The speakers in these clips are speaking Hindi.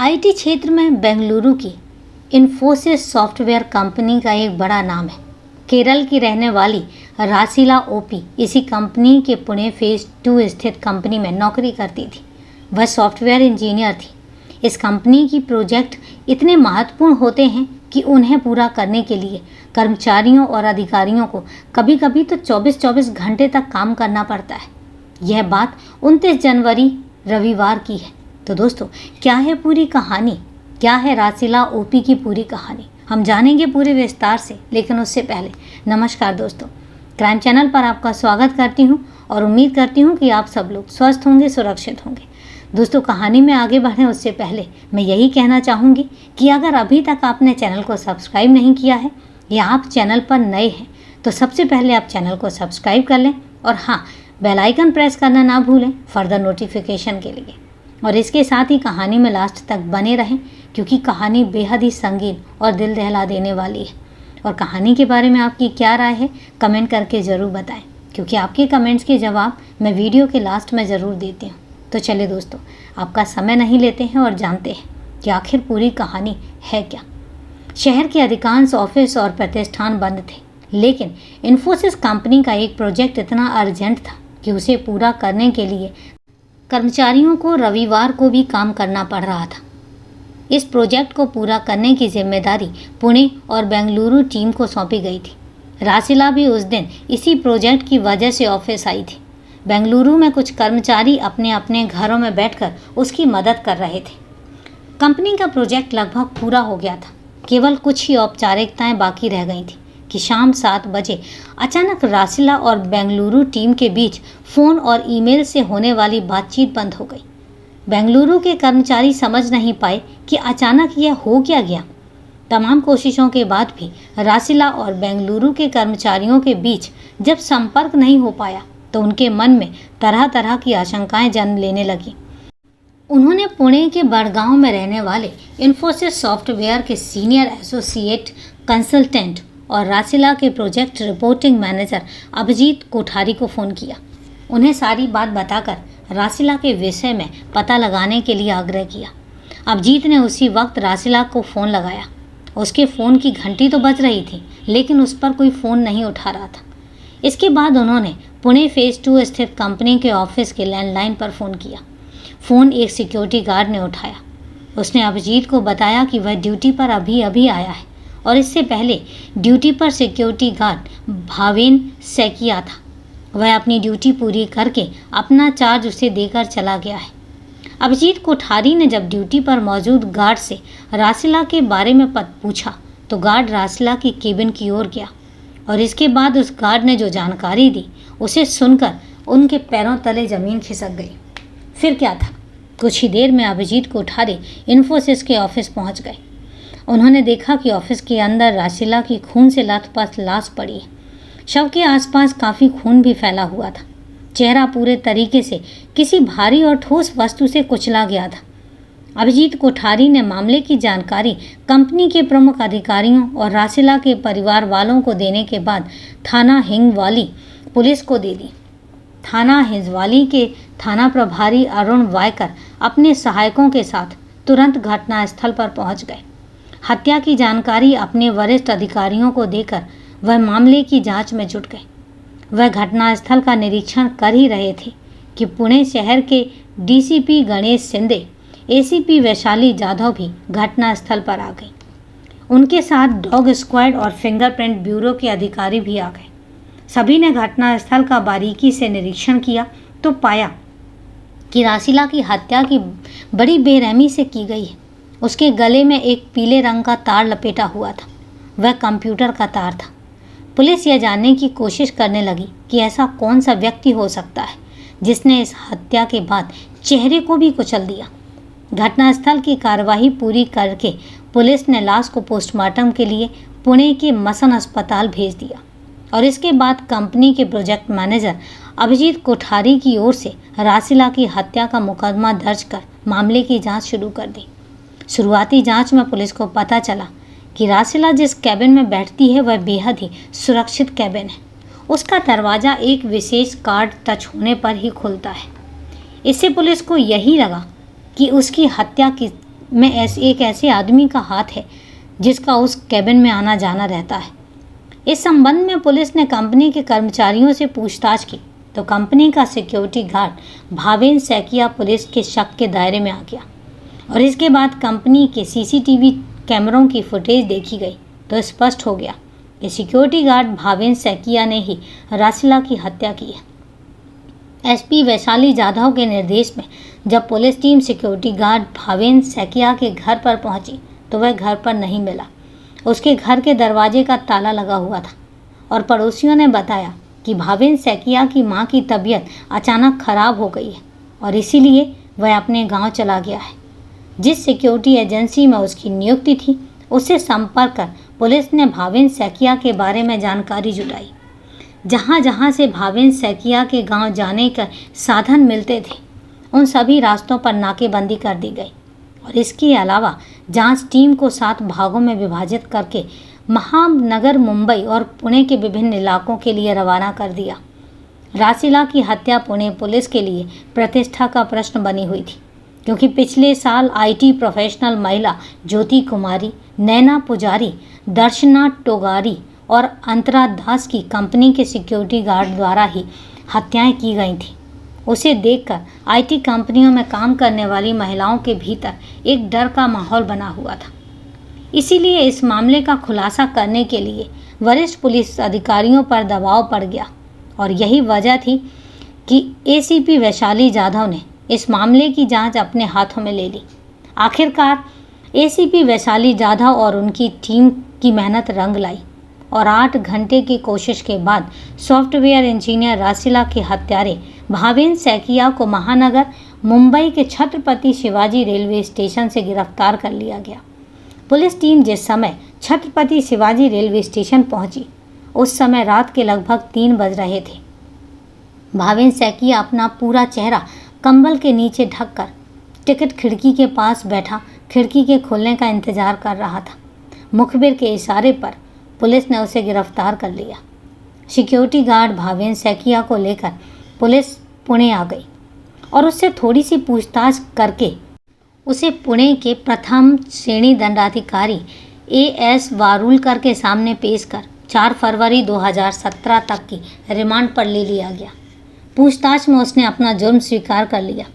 आईटी क्षेत्र में बेंगलुरु की इन्फोसिस सॉफ्टवेयर कंपनी का एक बड़ा नाम है। केरल की रहने वाली रासिला ओपी इसी कंपनी के पुणे फेज 2 स्थित कंपनी में नौकरी करती थी। वह सॉफ्टवेयर इंजीनियर थी। इस कंपनी की प्रोजेक्ट इतने महत्वपूर्ण होते हैं कि उन्हें पूरा करने के लिए कर्मचारियों और अधिकारियों को कभी कभी तो 24-24 घंटे तक काम करना पड़ता है। यह बात 29 जनवरी रविवार की है। तो दोस्तों, क्या है पूरी कहानी? क्या है रासिला ओपी की पूरी कहानी? हम जानेंगे पूरे विस्तार से, लेकिन उससे पहले नमस्कार दोस्तों, क्राइम चैनल पर आपका स्वागत करती हूं और उम्मीद करती हूं कि आप सब लोग स्वस्थ होंगे, सुरक्षित होंगे। दोस्तों, कहानी में आगे बढ़ें उससे पहले मैं यही कहना चाहूँगी कि अगर अभी तक आपने चैनल को सब्सक्राइब नहीं किया है या आप चैनल पर नए हैं तो सबसे पहले आप चैनल को सब्सक्राइब कर लें और हाँ, बेल आइकन प्रेस करना ना भूलें फर्दर नोटिफिकेशन के लिए। और इसके साथ ही कहानी में लास्ट तक बने रहें क्योंकि कहानी बेहद ही संगीन और दिल दहला देने वाली है। और कहानी के बारे में आपकी क्या राय है कमेंट करके ज़रूर बताएं, क्योंकि आपके कमेंट्स के जवाब मैं वीडियो के लास्ट में ज़रूर देती हूँ। तो चलिए दोस्तों, आपका समय नहीं लेते हैं और जानते हैं कि आखिर पूरी कहानी है क्या। शहर के अधिकांश ऑफिस और प्रतिष्ठान बंद थे, लेकिन इन्फोसिस कंपनी का एक प्रोजेक्ट इतना अर्जेंट था कि उसे पूरा करने के लिए कर्मचारियों को रविवार को भी काम करना पड़ रहा था। इस प्रोजेक्ट को पूरा करने की जिम्मेदारी पुणे और बेंगलुरु टीम को सौंपी गई थी। रासिला भी उस दिन इसी प्रोजेक्ट की वजह से ऑफिस आई थी। बेंगलुरु में कुछ कर्मचारी अपने अपने घरों में बैठकर उसकी मदद कर रहे थे। कंपनी का प्रोजेक्ट लगभग पूरा हो गया था। केवल कुछ ही औपचारिकताएं बाकी रह गई थी कि शाम 7 बजे अचानक रासिला और बेंगलुरु टीम के बीच फ़ोन और ईमेल से होने वाली बातचीत बंद हो गई। बेंगलुरु के कर्मचारी समझ नहीं पाए कि अचानक यह हो क्या गया। तमाम कोशिशों के बाद भी रासिला और बेंगलुरु के कर्मचारियों के बीच जब संपर्क नहीं हो पाया तो उनके मन में तरह तरह की आशंकाएं जन्म लेने लगी। उन्होंने पुणे के बड़गांव में रहने वाले इन्फोसिस सॉफ्टवेयर के सीनियर एसोसिएट कंसल्टेंट और रासिला के project reporting manager Abhijit Kothari को फ़ोन किया। उन्हें सारी बात बताकर रासिला के विषय में पता लगाने के लिए आग्रह किया। अभिजीत ने उसी वक्त रासिला को फ़ोन लगाया। उसके फ़ोन की घंटी तो बज रही थी, लेकिन उस पर कोई फ़ोन नहीं उठा रहा था। इसके बाद उन्होंने पुणे फेज 2 स्थित कंपनी के ऑफिस के लैंडलाइन पर फ़ोन किया। फ़ोन एक सिक्योरिटी गार्ड ने उठाया। उसने अभिजीत को बताया कि वह ड्यूटी पर अभी अभी आया है और इससे पहले ड्यूटी पर सिक्योरिटी गार्ड भावेन सैकिया था। वह अपनी ड्यूटी पूरी करके अपना चार्ज उसे देकर चला गया है। अभिजीत कोठारी ने जब ड्यूटी पर मौजूद गार्ड से रासिला के बारे में पूछा तो गार्ड रासिला की केबिन की ओर गया और इसके बाद उस गार्ड ने जो जानकारी दी उसे सुनकर उनके पैरों तले ज़मीन खिसक गई। फिर क्या था? कुछ ही देर में अभिजीत कोठारी इन्फोसिस के ऑफिस पहुंच गए। उन्होंने देखा कि ऑफिस के अंदर रासिला की खून से लथपथ लाश पड़ी है। शव के आसपास काफ़ी खून भी फैला हुआ था। चेहरा पूरे तरीके से किसी भारी और ठोस वस्तु से कुचला गया था। अभिजीत कोठारी ने मामले की जानकारी कंपनी के प्रमुख अधिकारियों और रासिला के परिवार वालों को देने के बाद थाना हिंगवाली पुलिस को दे दी। थाना हिंजवाली के थाना प्रभारी अरुण वायकर अपने सहायकों के साथ तुरंत घटनास्थल पर पहुंच गए। हत्या की जानकारी अपने वरिष्ठ अधिकारियों को देकर वह मामले की जांच में जुट गए। वह घटनास्थल का निरीक्षण कर ही रहे थे कि पुणे शहर के डीसीपी गणेश शिंदे, एसीपी वैशाली जाधव भी घटनास्थल पर आ गई। उनके साथ डॉग स्क्वाड और फिंगरप्रिंट ब्यूरो के अधिकारी भी आ गए। सभी ने घटनास्थल का बारीकी से निरीक्षण किया तो पाया कि रासिला की हत्या की बड़ी बेरहमी से की गई है। उसके गले में एक पीले रंग का तार लपेटा हुआ था। वह कंप्यूटर का तार था। पुलिस यह जानने की कोशिश करने लगी कि ऐसा कौन सा व्यक्ति हो सकता है जिसने इस हत्या के बाद चेहरे को भी कुचल दिया। घटनास्थल की कार्यवाही पूरी करके पुलिस ने लाश को पोस्टमार्टम के लिए पुणे के मसन अस्पताल भेज दिया और इसके बाद कंपनी के प्रोजेक्ट मैनेजर अभिजीत कोठारी की ओर से रासिला की हत्या का मुकदमा दर्ज कर मामले की जांच शुरू कर दी। शुरुआती जांच में पुलिस को पता चला कि रासिला जिस कैबिन में बैठती है वह बेहद ही सुरक्षित कैबिन है। उसका दरवाज़ा एक विशेष कार्ड टच होने पर ही खुलता है। इससे पुलिस को यही लगा कि उसकी हत्या में एक ऐसे आदमी का हाथ है जिसका उस कैबिन में आना जाना रहता है। इस संबंध में पुलिस ने कंपनी के कर्मचारियों से पूछताछ की तो कंपनी का सिक्योरिटी गार्ड भावेन सैकिया पुलिस के शक के दायरे में आ गया और इसके बाद कंपनी के सीसीटीवी कैमरों की फुटेज देखी गई तो स्पष्ट हो गया कि सिक्योरिटी गार्ड भावेन सैकिया ने ही रासिला की हत्या की है। एसपी वैशाली जाधव के निर्देश में जब पुलिस टीम सिक्योरिटी गार्ड भावेन सैकिया के घर पर पहुंची तो वह घर पर नहीं मिला। उसके घर के दरवाजे का ताला लगा हुआ था और पड़ोसियों ने बताया कि भावेन सैकिया की मां की तबीयत अचानक खराब हो गई है और इसीलिए वह अपने गांव चला गया है। जिस सिक्योरिटी एजेंसी में उसकी नियुक्ति थी उससे संपर्क कर पुलिस ने भावेन सैकिया के बारे में जानकारी जुटाई। जहां जहां से भावेन सैकिया के गांव जाने का साधन मिलते थे उन सभी रास्तों पर नाकेबंदी कर दी गई और इसके अलावा जांच टीम को 7 भागों में विभाजित करके महानगर मुंबई और पुणे के विभिन्न इलाकों के लिए रवाना कर दिया। रासिला की हत्या पुणे पुलिस के लिए प्रतिष्ठा का प्रश्न बनी हुई थी क्योंकि पिछले साल आईटी प्रोफेशनल महिला ज्योति कुमारी, नैना पुजारी, दर्शना टोगारी और अंतरा दास की कंपनी के सिक्योरिटी गार्ड द्वारा ही हत्याएं की गई थीं। उसे देखकर आईटी कंपनियों में काम करने वाली महिलाओं के भीतर एक डर का माहौल बना हुआ था। इसीलिए इस मामले का खुलासा करने के लिए वरिष्ठ पुलिस अधिकारियों पर दबाव पड़ गया और यही वजह थी कि एसीपी वैशाली जाधव ने इस मामले की जांच अपने हाथों में ले ली। आखिरकार एसीपी वैशाली जाधव और उनकी टीम की मेहनत रंग लाई और 8 घंटे की कोशिश के बाद सॉफ्टवेयर इंजीनियर रासिला के हत्यारे भावेन सैकिया को महानगर मुंबई के छत्रपति शिवाजी रेलवे स्टेशन से गिरफ्तार कर लिया गया। पुलिस टीम जिस समय छत्रपति शिवाजी रेलवे स्टेशन पहुंची उस समय रात के लगभग 3 बज रहे थे। भावेन सैकिया अपना पूरा चेहरा कंबल के नीचे ढककर टिकट खिड़की के पास बैठा खिड़की के खुलने का इंतजार कर रहा था। मुखबिर के इशारे पर पुलिस ने उसे गिरफ्तार कर लिया। सिक्योरिटी गार्ड भावेन सैकिया को लेकर पुलिस पुणे आ गई और उससे थोड़ी सी पूछताछ करके उसे पुणे के प्रथम श्रेणी दंडाधिकारी एएस वारुलकर के सामने पेश कर 4 फरवरी 2017 तक की रिमांड पर ले लिया गया। पूछताछ में उसने अपना जुर्म स्वीकार कर लिया।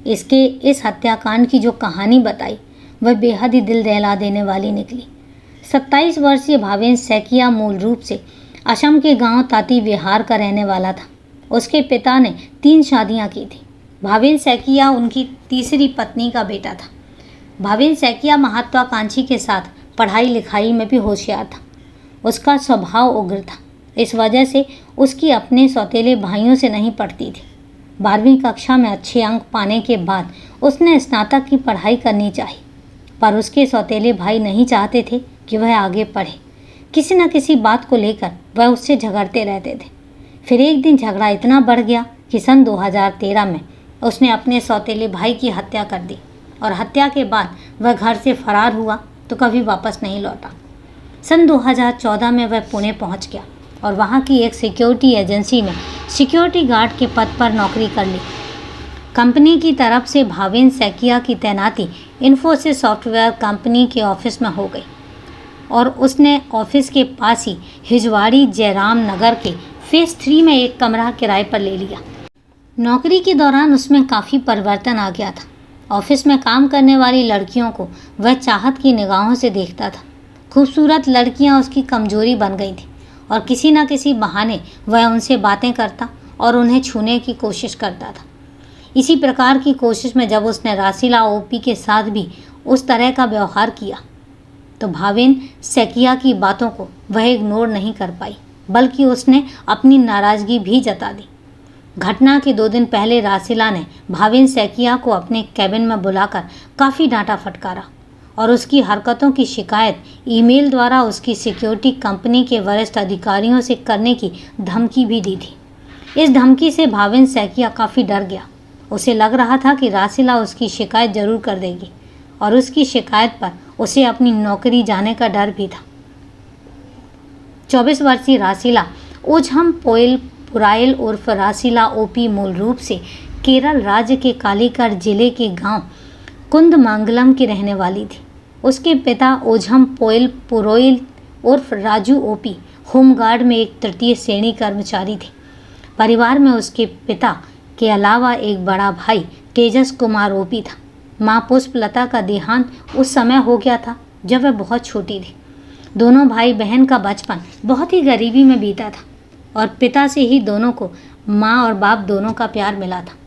इस हत्याकांड की जो कहानी बताई वह बेहद ही दिल दहला देने वाली निकली। 27 वर्षीय भावेन सैकिया मूल रूप से असम के गांव ताती विहार का रहने वाला था। उसके पिता ने 3 शादियां की थी। भावेन सैकिया उनकी तीसरी पत्नी का बेटा था। भावेन सैकिया महत्वाकांक्षी के साथ पढ़ाई लिखाई में भी होशियार था। उसका स्वभाव उग्र था। इस वजह से उसकी अपने सौतेले भाइयों से नहीं पड़ती थी। 12वीं कक्षा में अच्छे अंक पाने के बाद उसने स्नातक की पढ़ाई करनी चाहिए पर उसके सौतेले भाई नहीं चाहते थे कि वह आगे पढ़े। किसी न किसी बात को लेकर वह उससे झगड़ते रहते थे। फिर एक दिन झगड़ा इतना बढ़ गया कि सन 2013 में उसने अपने सौतेले भाई की हत्या कर दी और हत्या के बाद वह घर से फरार हुआ तो कभी वापस नहीं लौटा। सन 2014 में वह पुणे पहुंच गया और वहां की एक सिक्योरिटी एजेंसी में सिक्योरिटी गार्ड के पद पर नौकरी कर ली। कंपनी की तरफ से भावेन सैकिया की तैनाती इन्फोसिस सॉफ्टवेयर कंपनी के ऑफिस में हो गई और उसने ऑफिस के पास ही हिजवाड़ी जयराम नगर के फेज 3 में एक कमरा किराए पर ले लिया। नौकरी के दौरान उसमें काफ़ी परिवर्तन आ गया था। ऑफिस में काम करने वाली लड़कियों को वह चाहत की निगाहों से देखता था। खूबसूरत लड़कियां उसकी कमजोरी बन गई थी और किसी न किसी बहाने वह उनसे बातें करता और उन्हें छूने की कोशिश करता था। इसी प्रकार की कोशिश में जब उसने रासिला ओपी के साथ भी उस तरह का व्यवहार किया तो भावेन सैकिया की बातों को वह इग्नोर नहीं कर पाई, बल्कि उसने अपनी नाराज़गी भी जता दी। घटना के 2 दिन पहले रासिला ने भावेन सैकिया को अपने कैबिन में बुलाकर काफ़ी डांटा फटकारा और उसकी हरकतों की शिकायत ईमेल द्वारा उसकी सिक्योरिटी कंपनी के वरिष्ठ अधिकारियों से करने की धमकी भी दी थी। इस धमकी से भावेन सैकिया काफ़ी डर गया। उसे लग रहा था कि रासिला उसकी शिकायत जरूर कर देगी और उसकी शिकायत पर उसे अपनी नौकरी जाने का डर भी था। 24 वर्षीय रासिला ओझम पोयल पुराइल उर्फ रासिला ओपी मूल रूप से केरल राज्य के कालीकट जिले के गांव कुंदमांगलम की रहने वाली थी। उसके पिता ओझम पोयल पुरोहिल उर्फ राजू ओपी होमगार्ड में एक तृतीय श्रेणी कर्मचारी थे। परिवार में उसके पिता के अलावा एक बड़ा भाई तेजस कुमार ओपी था। माँ पुष्पलता का देहांत उस समय हो गया था जब वह बहुत छोटी थी। दोनों भाई बहन का बचपन बहुत ही गरीबी में बीता था और पिता से ही दोनों को माँ और बाप दोनों का प्यार मिला था।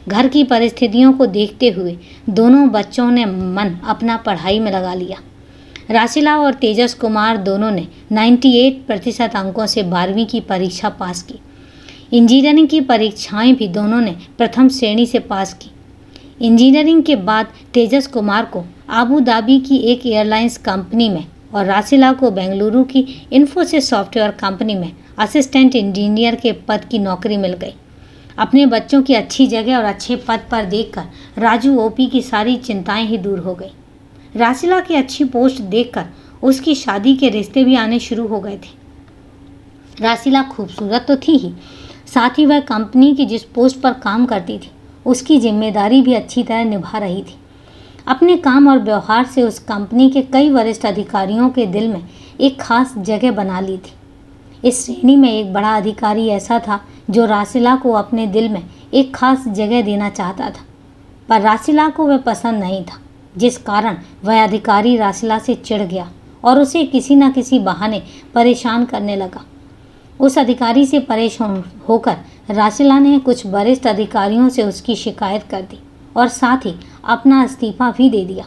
घर की परिस्थितियों को देखते हुए दोनों बच्चों ने मन अपना पढ़ाई में लगा लिया। राशिला और तेजस कुमार दोनों ने 98% अंकों से 12वीं की परीक्षा पास की। इंजीनियरिंग की परीक्षाएं भी दोनों ने प्रथम श्रेणी से पास की। इंजीनियरिंग के बाद तेजस कुमार को आबू धाबी की एक एयरलाइंस कंपनी में और राशिला को बेंगलुरु की इन्फोसिस सॉफ्टवेयर कंपनी में असिस्टेंट इंजीनियर के पद की नौकरी मिल गई। अपने बच्चों की अच्छी जगह और अच्छे पद पर देखकर राजू ओपी की सारी चिंताएं ही दूर हो गई। राशिला की अच्छी पोस्ट देखकर उसकी शादी के रिश्ते भी आने शुरू हो गए थे। राशिला खूबसूरत तो थी ही, साथ ही वह कंपनी की जिस पोस्ट पर काम करती थी उसकी जिम्मेदारी भी अच्छी तरह निभा रही थी। अपने काम और व्यवहार से उस कंपनी के कई वरिष्ठ अधिकारियों के दिल में एक खास जगह बना ली थी। इस श्रेणी में एक बड़ा अधिकारी ऐसा था जो राशिला को अपने दिल में एक खास जगह देना चाहता था, पर राशिला को वह पसंद नहीं था, जिस कारण वह अधिकारी राशिला से चिढ़ गया और उसे किसी न किसी बहाने परेशान करने लगा। उस अधिकारी से परेशान होकर राशिला ने कुछ वरिष्ठ अधिकारियों से उसकी शिकायत कर दी और साथ ही अपना इस्तीफा भी दे दिया।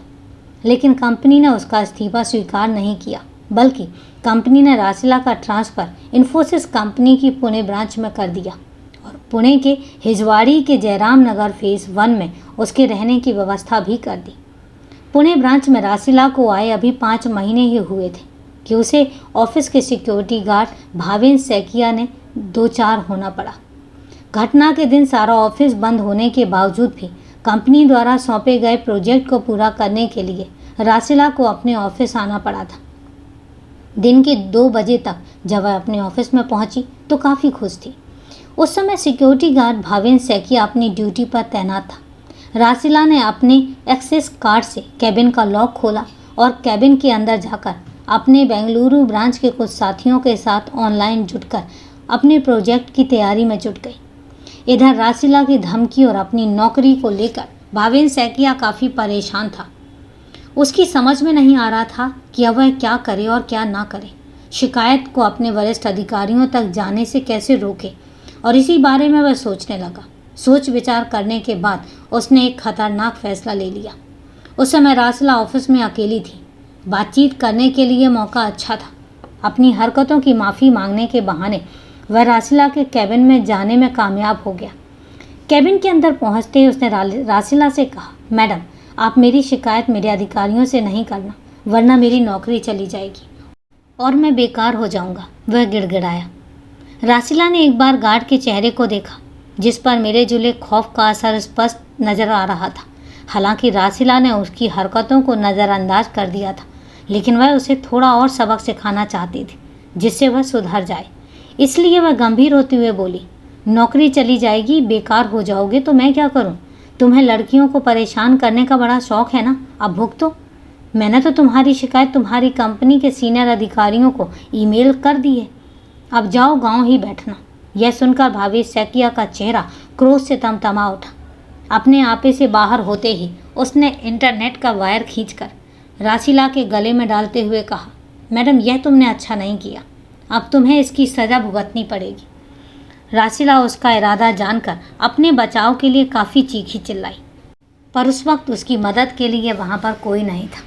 लेकिन कंपनी ने उसका इस्तीफा स्वीकार नहीं किया, बल्कि कंपनी ने राशिला का ट्रांसफ़र इन्फोसिस कंपनी की पुणे ब्रांच में कर दिया और पुणे के हिजवाड़ी के जयराम नगर फेज़ 1 में उसके रहने की व्यवस्था भी कर दी। पुणे ब्रांच में राशिला को आए अभी 5 महीने ही हुए थे कि उसे ऑफिस के सिक्योरिटी गार्ड भावेन सैकिया ने 2-4 होना पड़ा। घटना के दिन सारा ऑफिस बंद होने के बावजूद भी कंपनी द्वारा सौंपे गए प्रोजेक्ट को पूरा करने के लिए राशिला को अपने ऑफिस आना पड़ा था। दिन के 2 बजे तक जब वह अपने ऑफिस में पहुंची तो काफ़ी खुश थी। उस समय सिक्योरिटी गार्ड भावेन सैकिया अपनी ड्यूटी पर तैनात था। राशिला ने अपने एक्सेस कार्ड से कैबिन का लॉक खोला और कैबिन के अंदर जाकर अपने बेंगलुरु ब्रांच के कुछ साथियों के साथ ऑनलाइन जुटकर अपने प्रोजेक्ट की तैयारी में जुट गई। इधर राशिला की धमकी और अपनी नौकरी को लेकर भावेन सैकिया काफ़ी परेशान था। उसकी समझ में नहीं आ रहा था कि अब वह क्या करे और क्या ना करे, शिकायत को अपने वरिष्ठ अधिकारियों तक जाने से कैसे रोके, और इसी बारे में वह सोचने लगा। सोच विचार करने के बाद उसने एक खतरनाक फैसला ले लिया। उस समय राशिला ऑफिस में अकेली थी। बातचीत करने के लिए मौका अच्छा था। अपनी हरकतों की माफ़ी मांगने के बहाने वह राशिला के कैबिन में जाने में कामयाब हो गया। कैबिन के अंदर पहुंचते ही उसने राशिला से कहा, मैडम, आप मेरी शिकायत मेरे अधिकारियों से नहीं करना, वरना मेरी नौकरी चली जाएगी और मैं बेकार हो जाऊंगा। वह गिड़गिड़ाया। राशिला ने एक बार गार्ड के चेहरे को देखा, जिस पर मिले जुले खौफ का असर स्पष्ट नजर आ रहा था। हालांकि राशिला ने उसकी हरकतों को नज़रअंदाज कर दिया था, लेकिन वह उसे थोड़ा और सबक सिखाना चाहती थी जिससे वह सुधर जाए। इसलिए वह गंभीर होते हुए बोली, नौकरी चली जाएगी, बेकार हो जाओगे तो मैं क्या करूं? तुम्हें लड़कियों को परेशान करने का बड़ा शौक है ना, अब भुगतो। मैंने तो तुम्हारी शिकायत तुम्हारी कंपनी के सीनियर अधिकारियों को ईमेल कर दी है। अब जाओ गांव ही बैठना। यह सुनकर भावेश सैकिया का चेहरा क्रोध से तमतमा उठा। अपने आपे से बाहर होते ही उसने इंटरनेट का वायर खींचकर राशिला के गले में डालते हुए कहा, मैडम, यह तुमने अच्छा नहीं किया, अब तुम्हें इसकी सज़ा भुगतनी पड़ेगी। राशिला उसका इरादा जानकर अपने बचाव के लिए काफ़ी चीखी चिल्लाई, पर उस वक्त उसकी मदद के लिए वहाँ पर कोई नहीं था।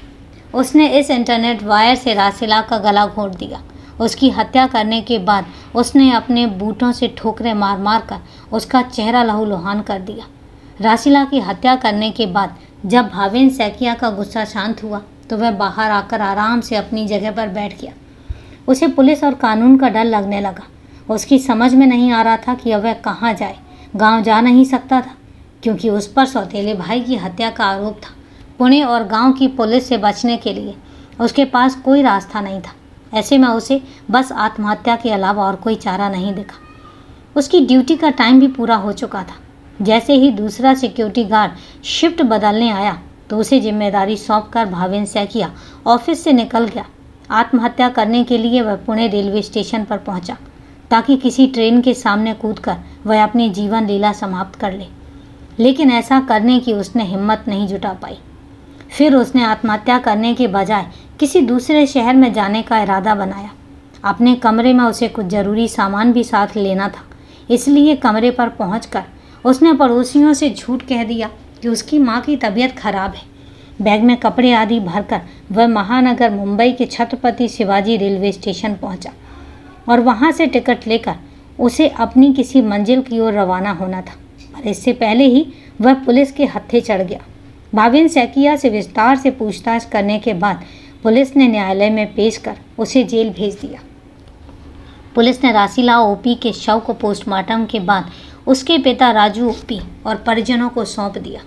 उसने इस इंटरनेट वायर से राशिला का गला घोंट दिया। उसकी हत्या करने के बाद उसने अपने बूटों से ठोकरें मार मार कर उसका चेहरा लहूलुहान कर दिया। राशिला की हत्या करने के बाद जब भावेन सैकिया का गुस्सा शांत हुआ तो वह बाहर आकर आराम से अपनी जगह पर बैठ गया। उसे पुलिस और कानून का डर लगने लगा। उसकी समझ में नहीं आ रहा था कि अब वह कहाँ जाए। गांव जा नहीं सकता था क्योंकि उस पर सौतेले भाई की हत्या का आरोप था। पुणे और गांव की पुलिस से बचने के लिए उसके पास कोई रास्ता नहीं था। ऐसे में उसे बस आत्महत्या के अलावा और कोई चारा नहीं दिखा। उसकी ड्यूटी का टाइम भी पूरा हो चुका था। जैसे ही दूसरा सिक्योरिटी गार्ड शिफ्ट बदलने आया, तो उसे जिम्मेदारी सौंपकर भावेन सैकिया ऑफिस से निकल गया। आत्महत्या करने के लिए वह पुणे रेलवे स्टेशन पर पहुंचा ताकि किसी ट्रेन के सामने कूदकर वह अपनी जीवन लीला समाप्त कर ले, लेकिन ऐसा करने की उसने हिम्मत नहीं जुटा पाई। फिर उसने आत्महत्या करने के बजाय किसी दूसरे शहर में जाने का इरादा बनाया। अपने कमरे में उसे कुछ ज़रूरी सामान भी साथ लेना था, इसलिए कमरे पर पहुंचकर उसने पड़ोसियों से झूठ कह दिया कि उसकी माँ की तबीयत खराब है। बैग में कपड़े आदि भरकर वह महानगर मुंबई के छत्रपति शिवाजी रेलवे स्टेशन पहुंचा और वहां से टिकट लेकर उसे अपनी किसी मंजिल की ओर रवाना होना था। पर इससे पहले ही वह पुलिस के हत्थे चढ़ गया। भावेन सैकिया से विस्तार से पूछताछ करने के बाद पुलिस ने न्यायालय में पेश कर उसे जेल भेज दिया। पुलिस ने रासीला ओपी के शव को पोस्टमार्टम के बाद उसके पिता राजू ओपी और परिजनों को सौंप दिया।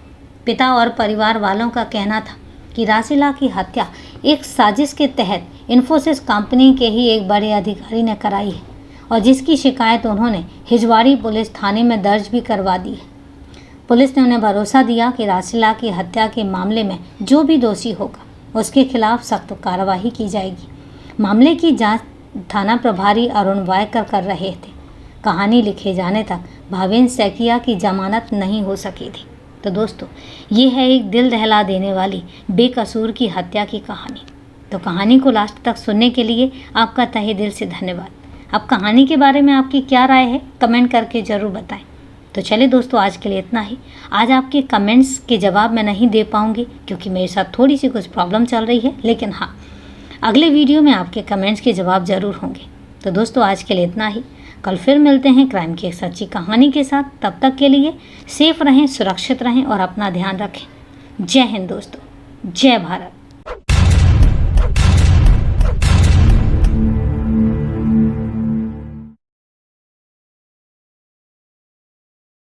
पिता और परिवार वालों का कहना था कि रासीला की हत्या एक साजिश के तहत इन्फोसिस कंपनी के ही एक बड़े अधिकारी ने कराई है और जिसकी शिकायत उन्होंने हिजवाड़ी पुलिस थाने में दर्ज भी करवा दी है। पुलिस ने उन्हें भरोसा दिया कि रासीला की हत्या के मामले में जो भी दोषी होगा उसके खिलाफ सख्त कार्रवाई की जाएगी। मामले की जांच थाना प्रभारी अरुण वायकर कर रहे थे। कहानी लिखे जाने तक भावेन सैकिया की जमानत नहीं हो सकी थी। तो दोस्तों, ये है एक दिल दहला देने वाली बेकसूर की हत्या की कहानी। तो कहानी को लास्ट तक सुनने के लिए आपका तहे दिल से धन्यवाद। अब कहानी के बारे में आपकी क्या राय है कमेंट करके ज़रूर बताएं। तो चलिए दोस्तों, आज के लिए इतना ही। आज आपके कमेंट्स के जवाब मैं नहीं दे पाऊँगी क्योंकि मेरे साथ थोड़ी सी कुछ प्रॉब्लम चल रही है, लेकिन हाँ, अगले वीडियो में आपके कमेंट्स के जवाब ज़रूर होंगे। तो दोस्तों, आज के लिए इतना ही। कल फिर मिलते हैं क्राइम की एक सच्ची कहानी के साथ। तब तक के लिए सेफ रहें, सुरक्षित रहें और अपना ध्यान रखें। जय हिंद दोस्तों, जय भारत।